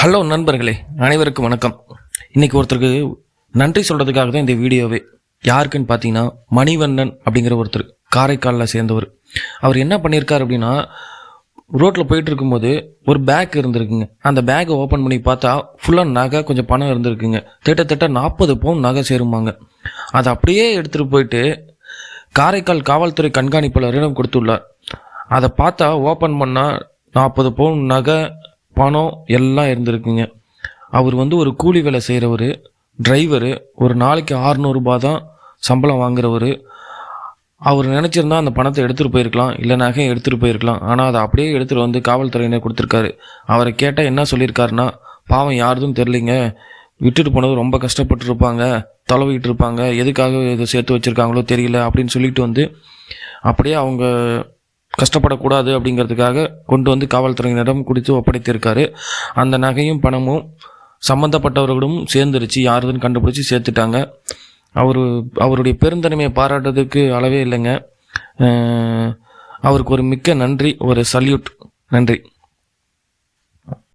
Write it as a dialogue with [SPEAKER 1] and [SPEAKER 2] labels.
[SPEAKER 1] Hello நண்பர்களே, அனைவருக்கும் வணக்கம். இன்றைக்கி ஒருத்தருக்கு நன்றி சொல்கிறதுக்காக தான் இந்த வீடியோவே. யாருக்குன்னு பார்த்தீங்கன்னா மணிவண்ணன் அப்படிங்கிற ஒருத்தர், காரைக்காலில் சேர்ந்தவர். அவர் என்ன பண்ணியிருக்கார் அப்படின்னா, ரோட்டில் போயிட்டு இருக்கும்போது ஒரு பேக் இருந்திருக்குங்க. அந்த பேக்கை ஓப்பன் பண்ணி பார்த்தா ஃபுல்லாக நகை, கொஞ்சம் பணம் இருந்திருக்குங்க. கிட்டத்தட்ட 40 பவுன் நகை சேருமாங்க. அதை அப்படியே எடுத்துகிட்டு போயிட்டு காரைக்கால் காவல்துறை கண்காணிப்பாளரிடம் கொடுத்துள்ளார். அதை பார்த்தா ஓப்பன் பண்ணால் 40 பவுன் நகை, பணம் எல்லாம் இருந்திருக்குங்க. அவர் ஒரு கூலி வேலை செய்கிறவர், டிரைவரு. ஒரு நாளைக்கு 600 ரூபாய் தான் சம்பளம் வாங்குறவர். அவர் நினச்சிருந்தா அந்த பணத்தை எடுத்துகிட்டு போயிருக்கலாம், இல்லை நகையை எடுத்துகிட்டு போயிருக்கலாம். ஆனால் அதை அப்படியே எடுத்துகிட்டு காவல்துறையினர் கொடுத்துருக்காரு. அவரை கேட்டால் என்ன சொல்லியிருக்காருன்னா, பாவம் யாருதும் தெரிலிங்க, விட்டுட்டு போனது ரொம்ப கஷ்டப்பட்டுருப்பாங்க, தொலைவிட்டு இருப்பாங்க, எதுக்காக இதை சேர்த்து வச்சுருக்காங்களோ தெரியல அப்படின்னு சொல்லிட்டு அப்படியே அவங்க கஷ்டப்படக்கூடாது அப்படிங்கிறதுக்காக கொண்டு காவல்துறையினரிடம் கொடுத்து ஒப்படைத்திருக்காரு. அந்த நகையும் பணமும் சம்மந்தப்பட்டவர்களும் சேர்ந்துருச்சு, யாருதுன்னு கண்டுபிடிச்சி சேர்த்துட்டாங்க. அவருடைய பெருந்தன்மையை பாராட்டுறதுக்கு அளவே இல்லைங்க. அவருக்கு ஒரு மிக்க நன்றி, ஒரு சல்யூட். நன்றி.